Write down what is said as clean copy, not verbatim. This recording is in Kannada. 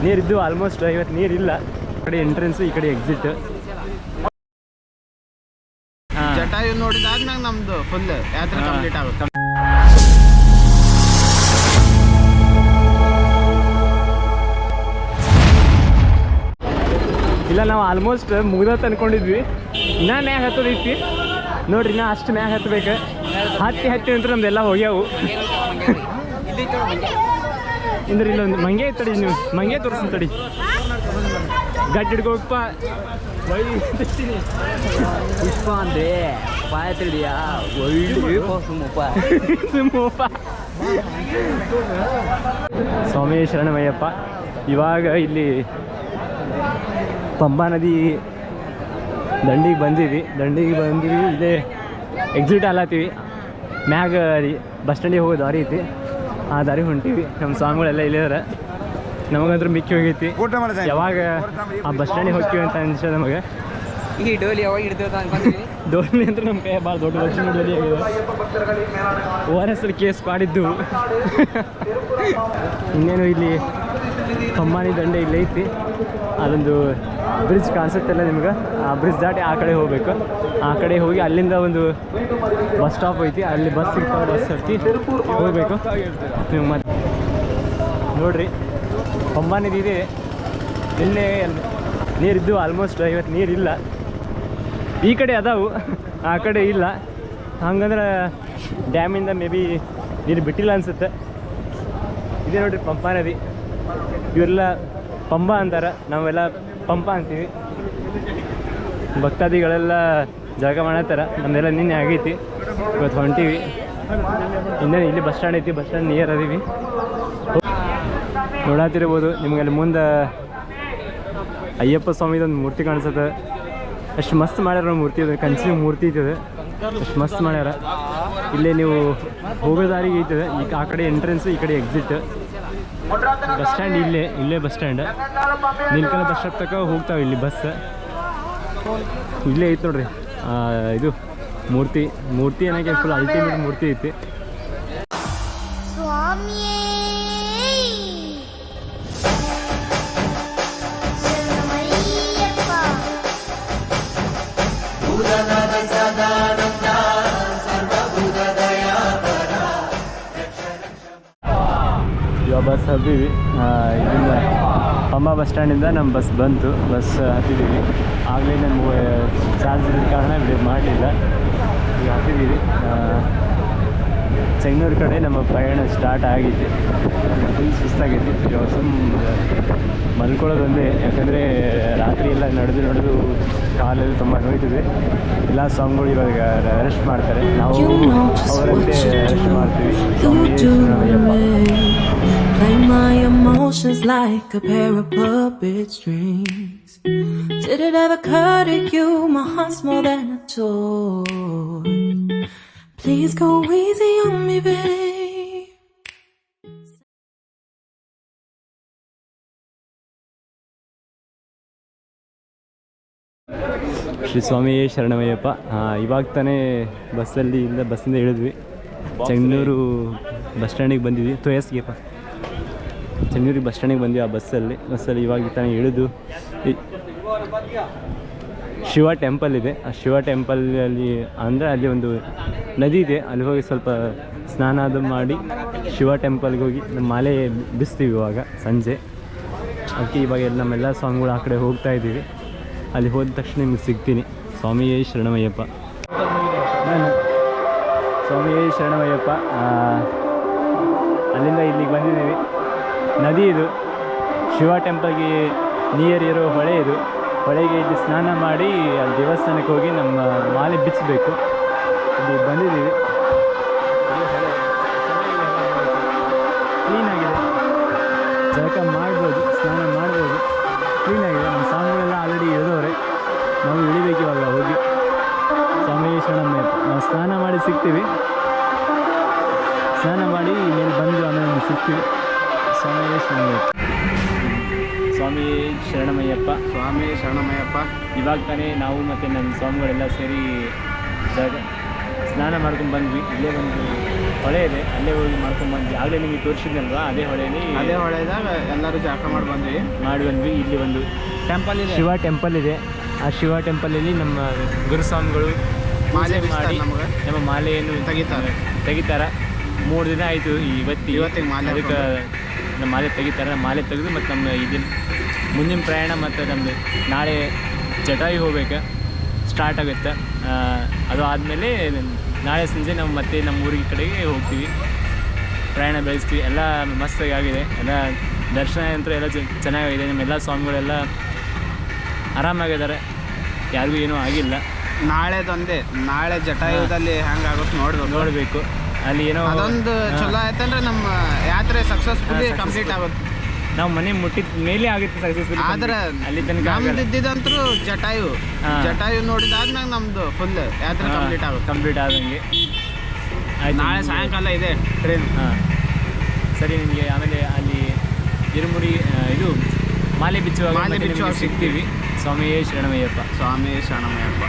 ನೀರಿದ್ದು ಆಲ್ಮೋಸ್ಟ್ ಇವತ್ತು ನೀರಿಲ್ಲ. ಈ ಕಡೆ ಎಂಟ್ರೆನ್ಸ್, ಈ ಕಡೆ ಎಕ್ಸಿಟ್. ಜಟಾಯು ನೋಡಿದಾದ್ಮೇಲೆ ನಮ್ದು ಫುಲ್ ಯಾತ್ರೆ ಕಂಪ್ಲೀಟ್ ಆಗುತ್ತೆ. ಇಲ್ಲ, ನಾವು ಆಲ್ಮೋಸ್ಟ್ ಮುಗ್ದತ್ ಅನ್ಕೊಂಡಿದ್ವಿ. ಇನ್ನೂ ಮ್ಯಾಗ ಹತ್ತದೈತಿ ನೋಡ್ರಿ, ಇನ್ನೂ ಅಷ್ಟು ಮ್ಯಾಗ ಹತ್ತಬೇಕು. ಹತ್ತಿ ಅಂತ ನಮ್ದೆಲ್ಲ ಹೋಗ್ಯಾವು. ಅಂದ್ರೆ ಇಲ್ಲೊಂದು ಮಂಗೆ ತಡಿ, ನೀವು ಮಂಗೆ ತೋರಿಸ್ತೀನಿ ತಡಿ. ಗಟ್ಟಿ ಹಿಡ್ಕೋಪ್ಪ ಪುಷ್ಪ ಅಂದ್ರೆ ಪಾಯ ತಿಳಿಯಾ ಒಳ್ಳೆ ಸುಮ್ಮಪ್ಪ. ಸ್ವಾಮಿ ಶರಣಮಯ್ಯಪ್ಪ. ಇವಾಗ ಇಲ್ಲಿ ಪಂಬಾ ನದಿ ದಂಡಿಗೆ ಬಂದೀವಿ. ಇಲ್ಲೇ ಎಕ್ಸಿಟ್ ಆಲತ್ತೀವಿ. ಮ್ಯಾಗ ಬಸ್ ಸ್ಟ್ಯಾಂಡಿಗೆ ಹೋಗೋ ದಾರಿ ಐತಿ, ಆ ದಾರಿ ಹೊಂಟೀವಿ. ನಮ್ಮ ಸ್ವಾಮಿಗಳೆಲ್ಲ ಇಲ್ಲಿದಾರೆ. ನಮಗಂದ್ರೂ ಮಿಕ್ಕಿ ಹೋಗೈತಿ. ಯಾವಾಗ ಆ ಬಸ್ ಸ್ಟ್ಯಾಂಡಿಗೆ ಹೋಗ್ತೀವಿ ಅಂತ ಅನ್ಸೋದು ನಮಗೆ. ಈ ಡೋಲಿ ಯಾವಾಗ ಹಿಡ್ತೀವಿ ಅನ್ಕೊಂತೀವಿ. ಡೋಲಿ ಅಂದ್ರೆ ನಮ್ಮ ಕೈ ಭಾಳ ದೊಡ್ಡ ಲಕ್ಷ್ಮಿ ಡೋಲಿ ಆಗಿದೆ. ORS ಕೇಸ್ ಮಾಡಿದ್ದು. ಇನ್ನೇನು ಇಲ್ಲಿ ಪಂಬಾನಿ ದಂಡೆ ಇಲ್ಲಿ ಐತಿ. ಅದೊಂದು ಬ್ರಿಡ್ಜ್ ಕಾಣಿಸುತ್ತಲ್ಲ ನಿಮ್ಗೆ, ಆ ಬ್ರಿಡ್ಜ್ ದಾಟಿ ಆ ಕಡೆ ಹೋಗ್ಬೇಕು. ಆ ಕಡೆ ಹೋಗಿ ಅಲ್ಲಿಂದ ಒಂದು ಬಸ್ ಸ್ಟಾಪ್ ಐತಿ, ಅಲ್ಲಿ ಬಸ್ ಸಿಗ್ತಾವೆ. ಬಸ್ ಹತ್ತಿ ಹೋಗಬೇಕು. ನೀವು ಮತ್ತೆ ನೋಡ್ರಿ, ಪಂಬಾನಿ ಇದೆ. ನಿನ್ನೆ ನೀರಿದ್ದು ಆಲ್ಮೋಸ್ಟ್ ಇವತ್ತು ನೀರಿಲ್ಲ. ಈ ಕಡೆ ಅದಾವು, ಆ ಕಡೆ ಇಲ್ಲ. ಹಂಗಂದ್ರೆ ಡ್ಯಾಮಿಂದ ಮೇ ಬಿ ನೀರು ಬಿಟ್ಟಿಲ್ಲ ಅನಿಸುತ್ತೆ. ಇದೇ ನೋಡ್ರಿ ಪಂಪಾ ನದಿ. ಇವರೆಲ್ಲ ಪಂಬ ಅಂತಾರೆ, ನಾವೆಲ್ಲ ಪಂಪ ಅಂತೀವಿ. ಭಕ್ತಾದಿಗಳೆಲ್ಲ ಜಾಗ ಮಾಡತ್ತಾರ. ನಮ್ದೆಲ್ಲ ನಿನ್ನೆ ಆಗೈತಿ, ಇವತ್ತು ಹೊಂಟೀವಿ. ಇನ್ನೇನು ಇಲ್ಲಿ ಬಸ್ ಸ್ಟ್ಯಾಂಡ್ ಐತಿ, ಬಸ್ ಸ್ಟ್ಯಾಂಡ್ ನಿಯರ್ ಅದೀವಿ. ನೋಡತ್ತಿರ್ಬೋದು ನಿಮ್ಗೆ ಅಲ್ಲಿ ಮುಂದೆ ಅಯ್ಯಪ್ಪ ಸ್ವಾಮಿದೊಂದು ಮೂರ್ತಿ ಕಾಣಿಸುತ್ತೆ. ಅಷ್ಟು ಮಸ್ತ್ ಮಾಡ್ಯಾರ ಮೂರ್ತಿ. ಅದು ಕಂಚಿನ ಮೂರ್ತಿ ಐತದೆ, ಅಷ್ಟು ಮಸ್ತ್ ಮಾಡ್ಯಾರ. ಇಲ್ಲೇ ನೀವು ಹೋಗೋ ದಾರಿಗೆ ಐತದೆ. ಈಗ ಆ ಕಡೆ ಎಂಟ್ರೆನ್ಸ್, ಈ ಕಡೆ ಎಕ್ಸಿಟ್. ಬಸ್ ಸ್ಟ್ಯಾಂಡ್ ಇಲ್ಲೇ ಬಸ್ ಸ್ಟ್ಯಾಂಡ್. ನೀಲ್ಕಲ್ ಬಸ್ ಸ್ಟಾಪ್ ತನಕ ಹೋಗ್ತಾವೆ ಇಲ್ಲಿ ಬಸ್. ಇಲ್ಲೇ ಐತೆ ನೋಡ್ರಿ ಇದು ಮೂರ್ತಿ ಏನಾಗೆ ಫುಲ್ ಅಲ್ಟಿಮೇಟ್ ಮೂರ್ತಿ ಐತಿ. ಇವಾಗ ಬಸ್ ಹತ್ತಿದ್ವಿ. ಇಲ್ಲಿಂದ ಪಂಬಾ ಬಸ್ ಸ್ಟ್ಯಾಂಡಿಂದ ನಮ್ಮ ಬಸ್ ಬಂತು. ಬಸ್ ಹತ್ತಿದ್ದೀವಿ. ಆಗಲೇ ನಮಗೆ ಚಾರ್ಜ್ ಇದ್ದ ಕಾರಣ ಮಾಡಲಿಲ್ಲ. ಈಗ ಹತ್ತಿದ್ದೀವಿ. ಚೆಂಗನೂರು ಕಡೆ ನಮ್ಮ ಪ್ರಯಾಣ ಸ್ಟಾರ್ಟ್ ಆಗೈತಿ. ಫುಲ್ ಸುಸ್ತಾಗೈತಿ. ಇವಾಗ ಮಲ್ಕೊಳ್ಳೋದೊಂದೇ, ಯಾಕಂದರೆ ರಾತ್ರಿ ಎಲ್ಲ ನಡೆದು ಕಾಲೆಲ್ಲ ತುಂಬ ನೋಯ್ತಿದೆ. ಎಲ್ಲ ಸಾಂಗ್ಗಳು ಇವಾಗ ರೆಸ್ಟ್ ಮಾಡ್ತಾರೆ, ನಾವು ಅವರಂತೆ ರೆಸ್ಟ್ ಮಾಡ್ತೀವಿ. Play my emotions like a pair of puppet strings. Did it ever occur to you my heart's more than a toy? Please go easy on me, babe. Shri ಸ್ವಾಮಿ ಶರಣಮಯ್ಯಪ್ಪ. ಇವಾಗ ತಾನೇ ಬಸ್ಸಿಂದ ಇಳಿದ್ವಿ. ಚೆಂಗನೂರು ಬಸ್ ಸ್ಟ್ಯಾಂಡಿಗೆ ಬಂದಿದ್ವಿ. ತೋಯಸ್ಗೆಪ್ಪ ಚೆಂಗನೂರಿಗೆ ಬಸ್ ಸ್ಟ್ಯಾಂಡಿಗೆ ಬಂದ್ವಿ. ಆ ಬಸ್ಸಲ್ಲಿ ಇವಾಗ ತಾನೇ ಇಳಿದು ಶಿವ ಟೆಂಪಲ್ ಇದೆ. ಆ ಶಿವ ಟೆಂಪಲಲ್ಲಿ ಅಂದರೆ ಅಲ್ಲಿ ಒಂದು ನದಿ ಇದೆ, ಅಲ್ಲಿ ಹೋಗಿ ಸ್ವಲ್ಪ ಸ್ನಾನ ಅದು ಮಾಡಿ ಶಿವ ಟೆಂಪಲ್ಗೆ ಹೋಗಿ ನಮ್ಮ ಮಾಲೆ ಬಿಸ್ತೀವಿ ಇವಾಗ ಸಂಜೆ. ಅದಕ್ಕೆ ಇವಾಗ ನಮ್ಮೆಲ್ಲ ಸ್ವಾಮಿಗಳು ಆ ಕಡೆ ಹೋಗ್ತಾ ಇದ್ದೀವಿ. ಅಲ್ಲಿ ಹೋದ ತಕ್ಷಣ ನಿಮಗೆ ಸಿಗ್ತೀನಿ. ಸ್ವಾಮಿಯೇ ಶರಣಮಯ್ಯಪ್ಪ. ಸ್ವಾಮಿಯೇ ಶರಣಮಯ್ಯಪ್ಪ. ಅಲ್ಲಿಂದ ಇಲ್ಲಿಗೆ ಬಂದಿದ್ದೀವಿ. ನದಿ ಇದು, ಶಿವ ಟೆಂಪಲ್ಗೆ ನಿಯರ್ ಇರೋ ಹೊಳೆ ಇದು. ಹೊಳೆಗೆ ಇಲ್ಲಿ ಸ್ನಾನ ಮಾಡಿ ಅಲ್ಲಿ ದೇವಸ್ಥಾನಕ್ಕೆ ಹೋಗಿ ನಮ್ಮ ಮಾಲೆ ಬಿಚ್ಚಬೇಕು. ಇಲ್ಲಿ ಬಂದಿದ್ದೀವಿ. ಕ್ಲೀನಾಗಿದೆ, ಜಳಕ ಮಾಡ್ಬೋದು, ಸ್ನಾನ ಮಾಡ್ಬೋದು, ಕ್ಲೀನಾಗಿದೆ. ನಮ್ಮ ಸ್ವಾಮಿಗಳೆಲ್ಲ ಆಲ್ರೆಡಿ ಇಳಿದವ್ರೆ, ನಾವು ಇಳಿಬೇಕು ಇವಾಗ ಹೋಗಿ. ಸ್ವಾಮಿ ಶರಣಮಯ್ಯಪ್ಪ. ನಾವು ಸ್ನಾನ ಮಾಡಿ ಸಿಗ್ತೀವಿ, ಸ್ನಾನ ಮಾಡಿ ಮೇಲೆ ಬಂದು ಆಮೇಲೆ ಸಿಗ್ತೀವಿ. ಸ್ವಾಮಿ ಶರಣಮಯ್ಯಪ್ಪ. ಸ್ವಾಮಿ ಶರಣಮಯ್ಯಪ್ಪ. ಸ್ವಾಮಿ ಶರಣಮಯ್ಯಪ್ಪ. ಇವಾಗ ತಾನೇ ನಾವು ಮತ್ತು ನಮ್ಮ ಸ್ವಾಮಿಗಳೆಲ್ಲ ಸೇರಿ ಸ್ನಾನ ಮಾಡ್ಕೊಂಡು ಬಂದ್ವಿ. ಇಲ್ಲೇ ಬಂದು ಹೊಳೆ ಇದೆ, ಅಲ್ಲೇ ಹೋಗಿ ಮಾಡ್ಕೊಂಡ್ಬಂದ್ವಿ. ಆಗಲೇ ನಿಮಗೆ ತೋರಿಸಿದ್ನಲ್ವಾ, ಅದೇ ಹೊಳೆಯಲ್ಲಿ ಅದೇ ಹೊಳೆದಾಗ ಎಲ್ಲರೂ ಜಾಕ ಮಾಡಿ ಬಂದ್ವಿ. ಇಲ್ಲಿ ಒಂದು ಟೆಂಪಲ್ ಇದೆ, ಶಿವ ಟೆಂಪಲ್ ಇದೆ. ಆ ಶಿವ ಟೆಂಪಲಲ್ಲಿ ನಮ್ಮ ಗುರುಸ್ವಾಮಿಗಳು ಮಾಲೆ ಪೂಜೆ ಮಾಡಿ ನಮಗೆ ನಮ್ಮ ಮಾಲೆಯನ್ನು ತೆಗಿತಾರೆ. 3 ದಿನ ಆಯಿತು ಇವತ್ತಿಗೆ ಮಾಲೆ ಅದಕ್ಕೆ ನಮ್ಮ ಮಾಲೆ ತೆಗಿತಾರೆ. ಮಾಲೆ ತೆಗೆದು ಮತ್ತು ನಮ್ಮ ಮುಂದಿನ ಪ್ರಯಾಣ ಮತ್ತು ನಮ್ಮದು ನಾಳೆ ಜಟಾಯು ಹೋಗ್ಬೇಕು, ಸ್ಟಾರ್ಟ್ ಆಗುತ್ತೆ. ಅದು ಆದಮೇಲೆ ನಾಳೆ ಸಂಜೆ ನಾವು ಮತ್ತೆ ನಮ್ಮ ಊರಿಗೆ ಕಡೆಗೆ ಹೋಗ್ತೀವಿ, ಪ್ರಯಾಣ ಬೆಳೆಸ್ತೀವಿ. ಎಲ್ಲ ಮಸ್ತಾಗಿ ಆಗಿದೆ, ಎಲ್ಲ ದರ್ಶನ ಅಂತೂ ಎಲ್ಲ ಚೆನ್ನಾಗಿದೆ. ನಮ್ಮೆಲ್ಲ ಸ್ವಾಮಿಗಳೆಲ್ಲ ಆರಾಮಾಗಿದ್ದಾರೆ, ಯಾರಿಗೂ ಏನೂ ಆಗಿಲ್ಲ. ನಾಳೆ ಜಟಾಯುದಲ್ಲಿ ಹೆಂಗಾಗುತ್ತೆ ನೋಡಬೇಕು. ಅಲ್ಲಿ ಏನೋ ಅದೊಂದು ಚಲೋ ಆಯ್ತಂದ್ರೆ ನಮ್ಮ ಯಾತ್ರೆ ಸಕ್ಸಸ್ಫುಲಿ ಕಂಪ್ಲೀಟ್ ಆಗುತ್ತೆ. ನಾವು ಮನೆ ಮುಟ್ಟಿದ ಮೇಲೆ ಆಗುತ್ತೆ ಸಕ್ಸಸ್ಫುಲ್. ಆದ್ರೆ ಅಲ್ಲಿ ತನಕ ಇದ್ದಿದ್ದಂತೂ ಜಟಾಯು ನೋಡಿದಾದ್ಮ್ಯಾಗ ನಮ್ದು ಫುಲ್ ಯಾತ್ರೆ ಕಂಪ್ಲೀಟ್ ಆದಂಗೆ ಆಯ್ತು. ನಾಳೆ ಸಾಯಂಕಾಲ ಇದೆ ಟ್ರೈನ್. ಸರಿ, ನಿಮಗೆ ಆಮೇಲೆ ಅಲ್ಲಿ ಇರುಮುಡಿ ಇದು ಮಾಲೆ ಬಿಚ್ಚುವಾಗ ಸಿಗ್ತೀವಿ. ಸ್ವಾಮಿಯೇ ಶರಣಮಯ್ಯಪ್ಪ. ಸ್ವಾಮಿ ಶರಣಮಯ್ಯಪ್ಪ.